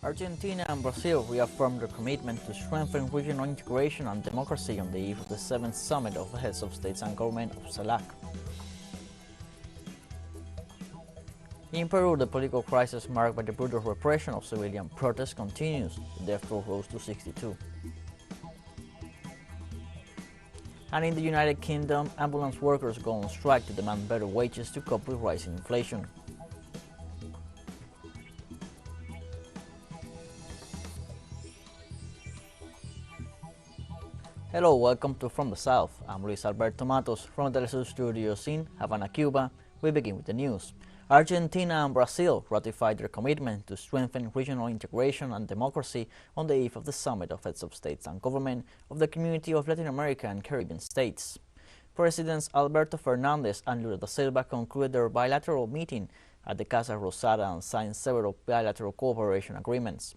Argentina and Brazil reaffirmed their commitment to strengthen regional integration and democracy on the eve of the 7th Summit of the Heads of States and Government of CELAC. In Peru, the political crisis marked by the brutal repression of civilian protests continues. The death toll rose to 62. And in the United Kingdom, ambulance workers go on strike to demand better wages to cope with rising inflation. Hello, welcome to From the South. I'm Luis Alberto Matos from the teleSUR studios in Havana, Cuba. We begin with the news. Argentina and Brazil ratified their commitment to strengthen regional integration and democracy on the eve of the Summit of Heads of States and Government of the Community of Latin America and Caribbean States. Presidents Alberto Fernandez and Lula da Silva concluded their bilateral meeting at the Casa Rosada and signed several bilateral cooperation agreements.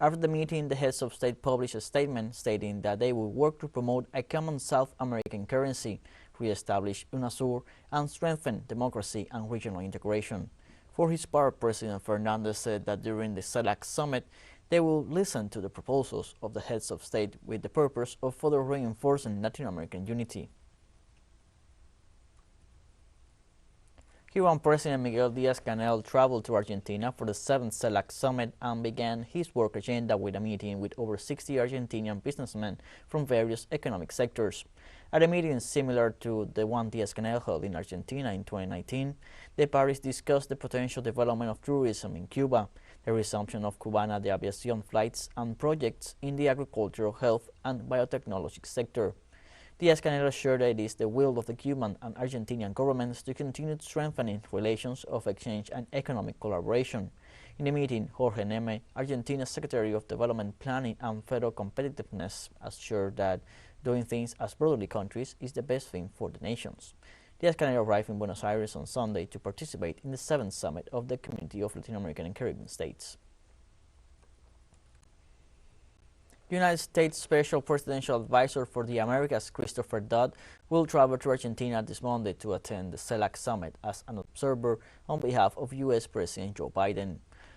After the meeting, the heads of state published a statement stating that they will work to promote a common South American currency, re-establish UNASUR, and strengthen democracy and regional integration. For his part, President Fernandez said that during the CELAC summit, they will listen to the proposals of the heads of state with the purpose of further reinforcing Latin American unity. Cuban President Miguel Díaz-Canel traveled to Argentina for the 7th CELAC summit and began his work agenda with a meeting with over 60 Argentinian businessmen from various economic sectors. At a meeting similar to the one Díaz-Canel held in Argentina in 2019, the parties discussed the potential development of tourism in Cuba, the resumption of Cubana de Aviación flights, and projects in the agricultural, health, and biotechnology sector. Díaz-Canel assured that it is the will of the Cuban and Argentinian governments to continue strengthening relations of exchange and economic collaboration. In the meeting, Jorge Neme, Argentina's Secretary of Development Planning and Federal Competitiveness, assured that doing things as brotherly countries is the best thing for the nations. Díaz-Canel arrived in Buenos Aires on Sunday to participate in the 7th Summit of the Community of Latin American and Caribbean States. United States Special Presidential Advisor for the Americas, Christopher Dodd, will travel to Argentina this Monday to attend the CELAC summit as an observer on behalf of U.S. President Joe Biden.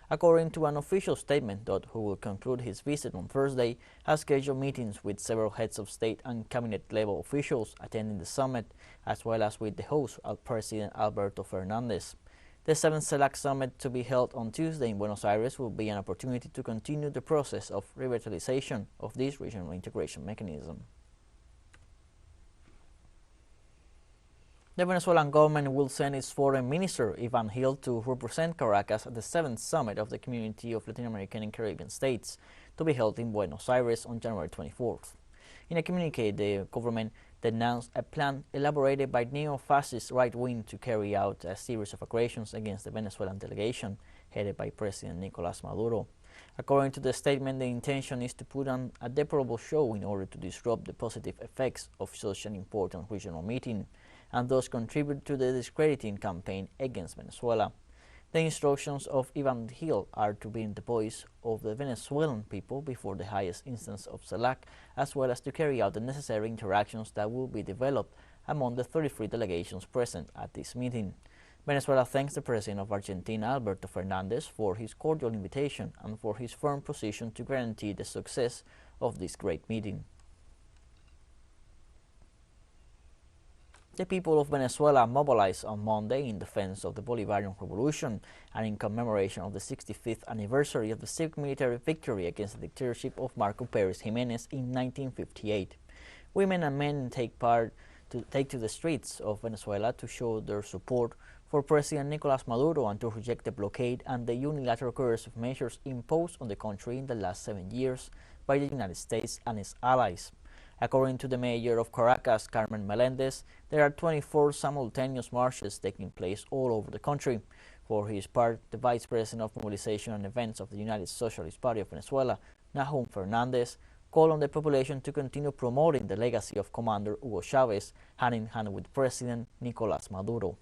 According to an official statement, Dodd, who will conclude his visit on Thursday, has scheduled meetings with several heads of state and cabinet-level officials attending the summit, as well as with the host, President Alberto Fernandez. The 7th CELAC summit, to be held on Tuesday in Buenos Aires, will be an opportunity to continue the process of revitalization of this regional integration mechanism. The Venezuelan government will send its foreign minister, Ivan Gil, to represent Caracas at the 7th Summit of the Community of Latin American and Caribbean States, to be held in Buenos Aires on January 24th. In a communique, the government denounced a plan elaborated by neo-fascist right wing to carry out a series of aggressions against the Venezuelan delegation headed by President Nicolás Maduro. According to the statement, the intention is to put on a deplorable show in order to disrupt the positive effects of such an important regional meeting and thus contribute to the discrediting campaign against Venezuela. The instructions of Ivan Gil are to be in the voice of the Venezuelan people before the highest instance of CELAC, as well as to carry out the necessary interactions that will be developed among the 33 delegations present at this meeting. Venezuela thanks the President of Argentina, Alberto Fernandez, for his cordial invitation and for his firm position to guarantee the success of this great meeting. The people of Venezuela mobilized on Monday in defense of the Bolivarian Revolution and in commemoration of the 65th anniversary of the civic military victory against the dictatorship of Marco Pérez Jiménez in 1958. Women and men take to the streets of Venezuela to show their support for President Nicolás Maduro and to reject the blockade and the unilateral coercive measures imposed on the country in the last 7 years by the United States and its allies. According to the mayor of Caracas, Carmen Melendez, there are 24 simultaneous marches taking place all over the country. For his part, the Vice President of Mobilization and Events of the United Socialist Party of Venezuela, Nahum Fernandez, called on the population to continue promoting the legacy of Commander Hugo Chavez hand in hand with President Nicolás Maduro.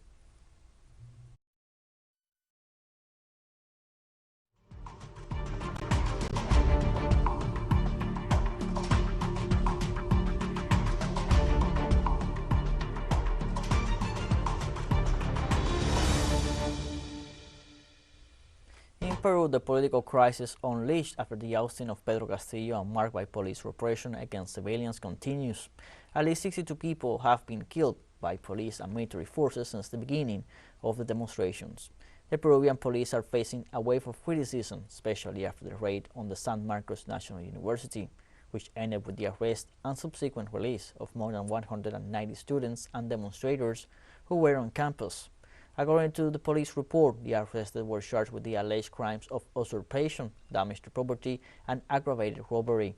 Peru, the political crisis unleashed after the ousting of Pedro Castillo and marked by police repression against civilians continues. At least 62 people have been killed by police and military forces since the beginning of the demonstrations. The Peruvian police are facing a wave of criticism, especially after the raid on the San Marcos National University, which ended with the arrest and subsequent release of more than 190 students and demonstrators who were on campus. According to the police report, the arrested were charged with the alleged crimes of usurpation, damage to property, and aggravated robbery.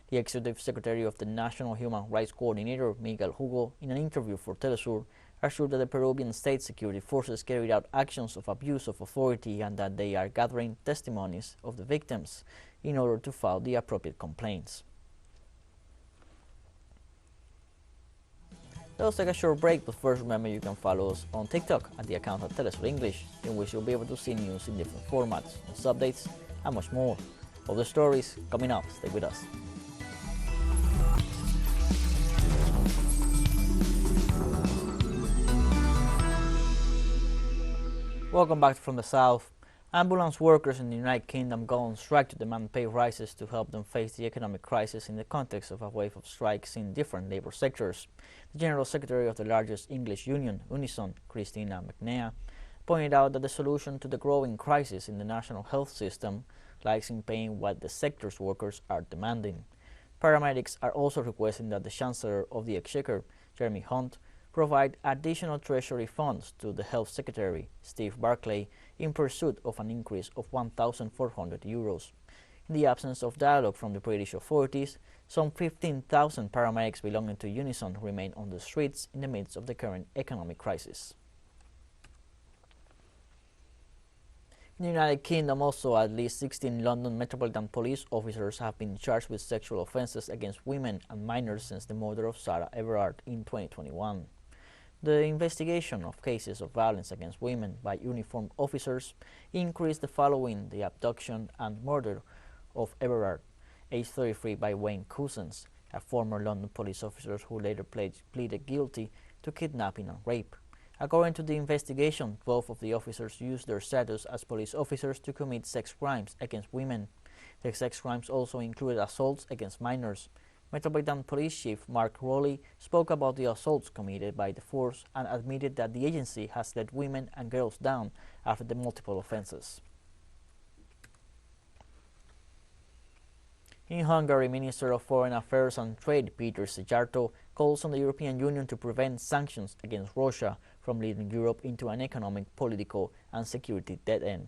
The Executive Secretary of the National Human Rights Coordinator, Miguel Hugo, in an interview for teleSUR, assured that the Peruvian state security forces carried out actions of abuse of authority and that they are gathering testimonies of the victims in order to file the appropriate complaints. Let's take a short break, but first remember you can follow us on TikTok at the account of teleSUR English, in which you'll be able to see news in different formats, news updates, and much more. All the stories coming up. Stay with us. Welcome back from the South. Ambulance workers in the United Kingdom go on strike to demand pay rises to help them face the economic crisis in the context of a wave of strikes in different labor sectors. The General Secretary of the largest English union, Unison, Christina McNea, pointed out that the solution to the growing crisis in the national health system lies in paying what the sector's workers are demanding. Paramedics are also requesting that the Chancellor of the Exchequer, Jeremy Hunt, provide additional Treasury funds to the Health Secretary, Steve Barclay, in pursuit of an increase of €1,400. In the absence of dialogue from the British authorities, some 15,000 paramedics belonging to Unison remain on the streets in the midst of the current economic crisis. In the United Kingdom also, at least 16 London Metropolitan Police officers have been charged with sexual offences against women and minors since the murder of Sarah Everard in 2021. The investigation of cases of violence against women by uniformed officers increased following the abduction and murder of Everard, aged 33, by Wayne Couzens, a former London police officer who later pleaded guilty to kidnapping and rape. According to the investigation, 12 of the officers used their status as police officers to commit sex crimes against women. The sex crimes also included assaults against minors. Metropolitan Police Chief Mark Rowley spoke about the assaults committed by the force and admitted that the agency has let women and girls down after the multiple offences. In Hungary, Minister of Foreign Affairs and Trade Peter Szijjártó calls on the European Union to prevent sanctions against Russia from leading Europe into an economic, political and security dead end.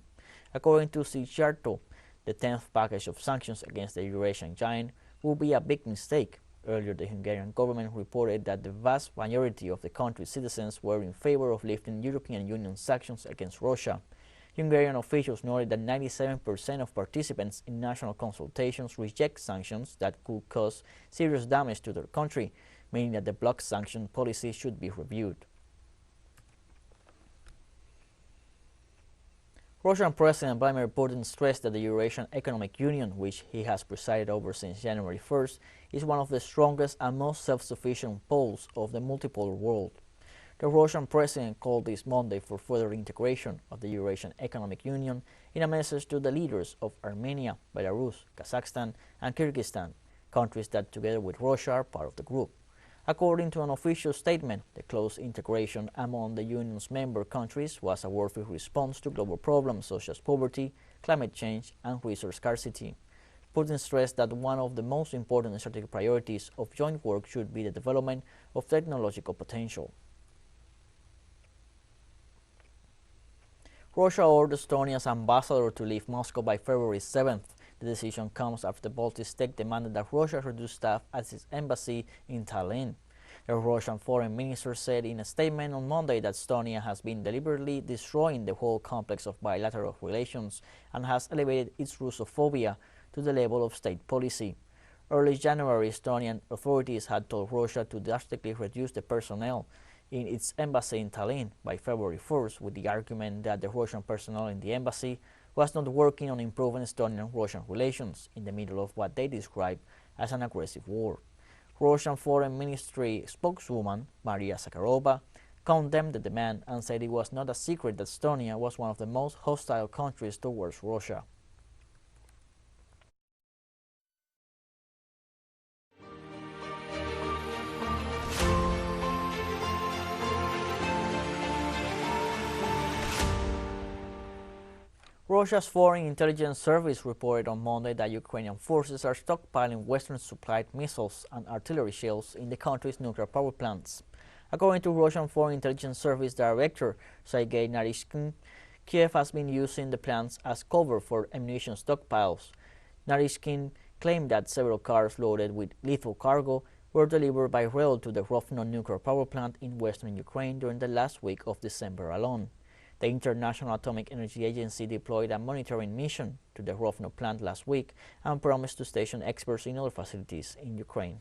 According to Szijjártó, the 10th package of sanctions against the Eurasian giant will be a big mistake. Earlier, the Hungarian government reported that the vast majority of the country's citizens were in favor of lifting European Union sanctions against Russia. Hungarian officials noted that 97% of participants in national consultations reject sanctions that could cause serious damage to their country, meaning that the bloc sanction policy should be reviewed. Russian President Vladimir Putin stressed that the Eurasian Economic Union, which he has presided over since January 1st, is one of the strongest and most self-sufficient poles of the multipolar world. The Russian president called this Monday for further integration of the Eurasian Economic Union in a message to the leaders of Armenia, Belarus, Kazakhstan, and Kyrgyzstan, countries that together with Russia are part of the group. According to an official statement, the close integration among the Union's member countries was a worthy response to global problems such as poverty, climate change, and resource scarcity. Putin stressed that one of the most important strategic priorities of joint work should be the development of technological potential. Russia ordered Estonia's ambassador to leave Moscow by February 7th. The decision comes after the Baltic state demanded that Russia reduce staff at its embassy in Tallinn. The Russian foreign minister said in a statement on Monday that Estonia has been deliberately destroying the whole complex of bilateral relations and has elevated its Russophobia to the level of state policy. Early January, Estonian authorities had told Russia to drastically reduce the personnel in its embassy in Tallinn by February 1st, with the argument that the Russian personnel in the embassy was not working on improving Estonian-Russian relations in the middle of what they described as an aggressive war. Russian Foreign Ministry spokeswoman Maria Zakharova condemned the demand and said it was not a secret that Estonia was one of the most hostile countries towards Russia. Russia's Foreign Intelligence Service reported on Monday that Ukrainian forces are stockpiling Western-supplied missiles and artillery shells in the country's nuclear power plants. According to Russian Foreign Intelligence Service Director Sergei Narishkin, Kiev has been using the plants as cover for ammunition stockpiles. Narishkin claimed that several cars loaded with lethal cargo were delivered by rail to the Rovno nuclear power plant in western Ukraine during the last week of December alone. The International Atomic Energy Agency deployed a monitoring mission to the Rovno plant last week and promised to station experts in other facilities in Ukraine.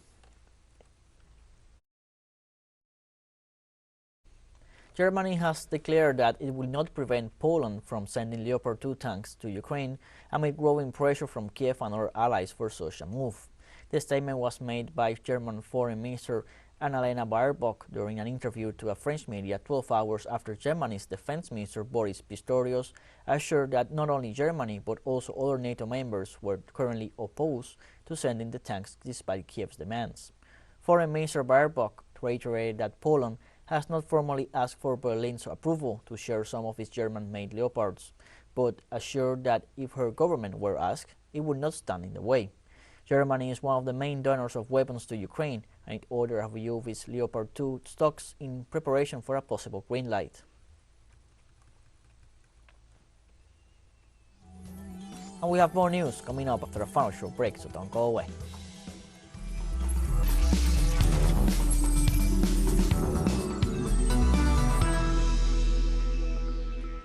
Germany has declared that it will not prevent Poland from sending Leopard 2 tanks to Ukraine amid growing pressure from Kiev and other allies for such a move. The statement was made by German Foreign Minister Annalena Baerbock during an interview to a French media 12 hours after Germany's Defense Minister Boris Pistorius assured that not only Germany but also other NATO members were currently opposed to sending the tanks despite Kiev's demands. Foreign Minister Baerbock reiterated that Poland has not formally asked for Berlin's approval to share some of its German-made Leopards, but assured that if her government were asked, it would not stand in the way. Germany is one of the main donors of weapons to Ukraine, and it ordered a review of its Leopard 2 stocks in preparation for a possible green light. And we have more news coming up after a final short break, so don't go away.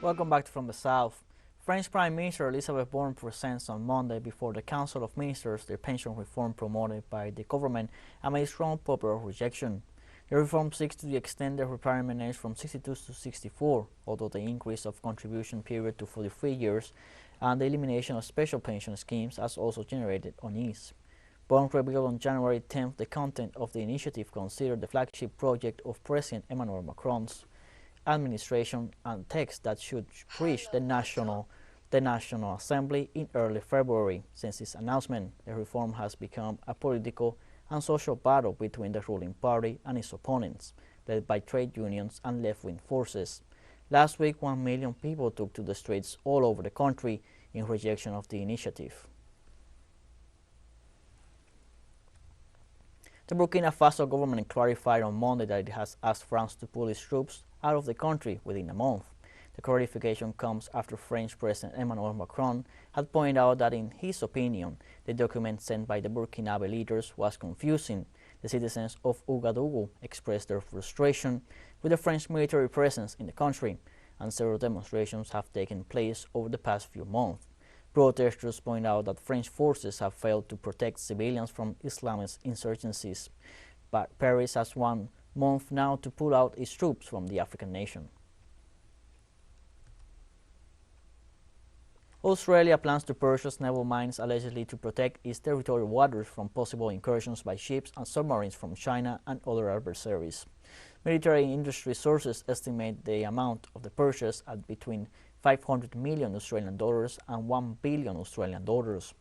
Welcome back from the South. French Prime Minister Elisabeth Borne presents on Monday before the Council of Ministers the pension reform promoted by the government amid strong popular rejection. The reform seeks to extend the retirement age from 62 to 64, although the increase of contribution period to 43 years and the elimination of special pension schemes has also generated unease. Borne revealed on January 10th the content of the initiative considered the flagship project of President Emmanuel Macron's administration and text that should reach the National Assembly in early February. Since its announcement, the reform has become a political and social battle between the ruling party and its opponents, led by trade unions and left-wing forces. Last week, 1 million people took to the streets all over the country in rejection of the initiative. The Burkina Faso government clarified on Monday that it has asked France to pull its troops out of the country within a month. The clarification comes after French President Emmanuel Macron had pointed out that in his opinion, the document sent by the Burkinabe leaders was confusing. The citizens of Ouagadougou expressed their frustration with the French military presence in the country, and several demonstrations have taken place over the past few months. Protesters point out that French forces have failed to protect civilians from Islamist insurgencies, but Paris has 1 month now to pull out its troops from the African nation. Australia plans to purchase naval mines allegedly to protect its territorial waters from possible incursions by ships and submarines from China and other adversaries. Military industry sources estimate the amount of the purchase at between 500 million Australian dollars and 1 billion Australian dollars.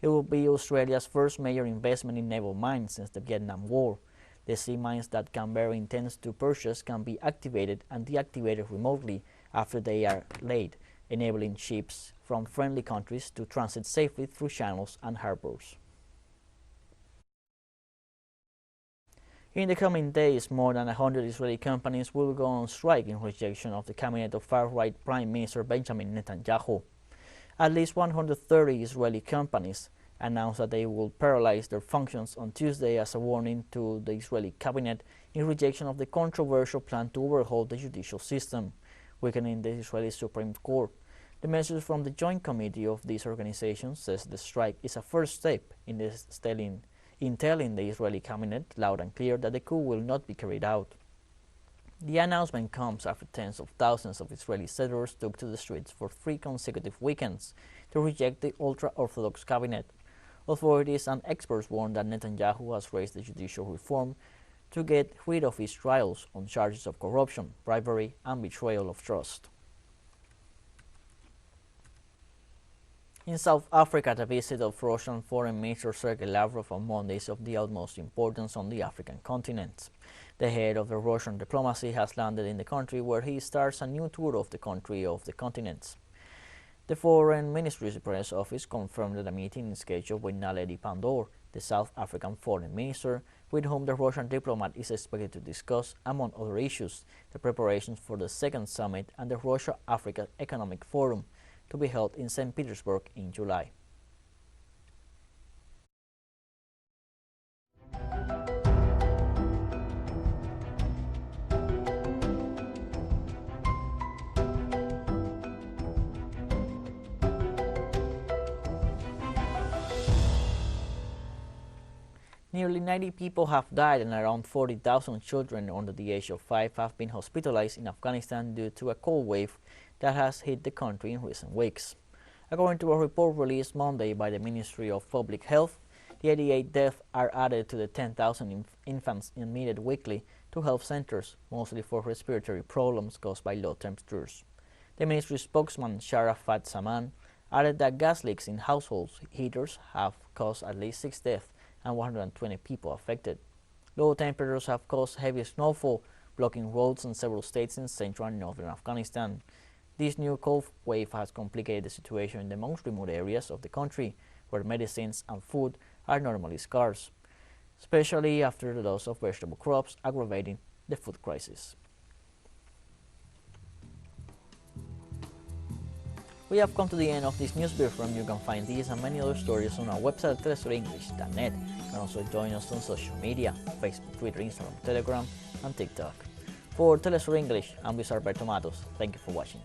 It will be Australia's first major investment in naval mines since the Vietnam War. The sea mines that Canberra intends to purchase can be activated and deactivated remotely after they are laid, enabling ships from friendly countries to transit safely through channels and harbors. In the coming days, more than 100 Israeli companies will go on strike in rejection of the cabinet of far-right Prime Minister Benjamin Netanyahu. At least 130 Israeli companies announced that they will paralyze their functions on Tuesday as a warning to the Israeli cabinet in rejection of the controversial plan to overhaul the judicial system, weakening the Israeli Supreme Court. The message from the Joint Committee of these organizations says the strike is a first step in telling the Israeli cabinet loud and clear that the coup will not be carried out. The announcement comes after tens of thousands of Israeli settlers took to the streets for 3 consecutive weekends to reject the ultra-Orthodox cabinet. Authorities and experts warn that Netanyahu has raised the judicial reform to get rid of his trials on charges of corruption, bribery, and betrayal of trust. In South Africa, the visit of Russian Foreign Minister Sergei Lavrov on Monday is of the utmost importance on the African continent. The head of the Russian diplomacy has landed in the country, where he starts a new tour of the country of the continent. The Foreign Ministry's press office confirmed that a meeting is scheduled with Naledi Pandor, the South African foreign minister, with whom the Russian diplomat is expected to discuss, among other issues, the preparations for the second summit and the Russia-Africa Economic Forum, to be held in St. Petersburg in July. Nearly 90 people have died and around 40,000 children under the age of 5 have been hospitalized in Afghanistan due to a cold wave that has hit the country in recent weeks. According to a report released Monday by the Ministry of Public Health, the 88 deaths are added to the 10,000 infants admitted weekly to health centers, mostly for respiratory problems caused by low temperatures. The ministry spokesman Sharafat Saman added that gas leaks in household heaters have caused at least 6 deaths and 120 people affected. Low temperatures have caused heavy snowfall, blocking roads in several states in central and northern Afghanistan. This new cold wave has complicated the situation in the most remote areas of the country, where medicines and food are normally scarce, especially after the loss of vegetable crops, aggravating the food crisis. We have come to the end of this news briefing. You can find these and many other stories on our website at telesurenglish.net. You can also join us on social media, Facebook, Twitter, Instagram, Telegram, and TikTok. For TeleSUR English, I'm Luis Alberto Matos. Thank you for watching.